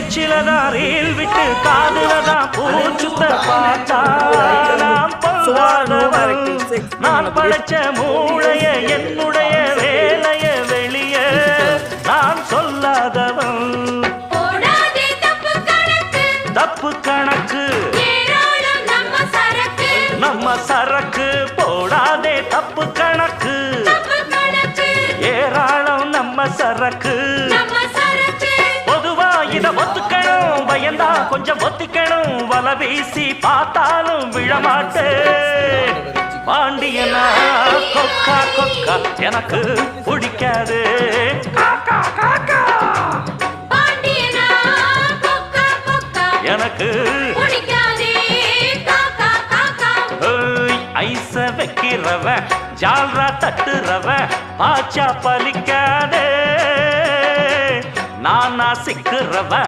பேச்சிலதான் reel விட்டு காதுலதான் பூச்சுத்த பார்த்தா நான் பொல்லாதவன். நான் படைச்ச மூளைய என்னுடைய வேலைய வெளிய நான் சொல்லாதவன். தப்பு கணக்கு நம்ம சரக்கு போடாதே தப்பு கணக்கு ஏராளம் நம்ம சரக்கு. பொதுவா இத ஒத்துக்கணும் பயந்தா கொஞ்சம் ஒத்திக்கணும் வல வீசி பார்த்தாலும் விழமாட்டேன். பாண்டியனா கொக்கா கொக்கா எனக்கு பிடிக்காது. எனக்கு ஐச வைக்கிறவ ஜால்ரா தட்டுறவ பாச்சா பலிக்காதே. நானா சிக்கிறவ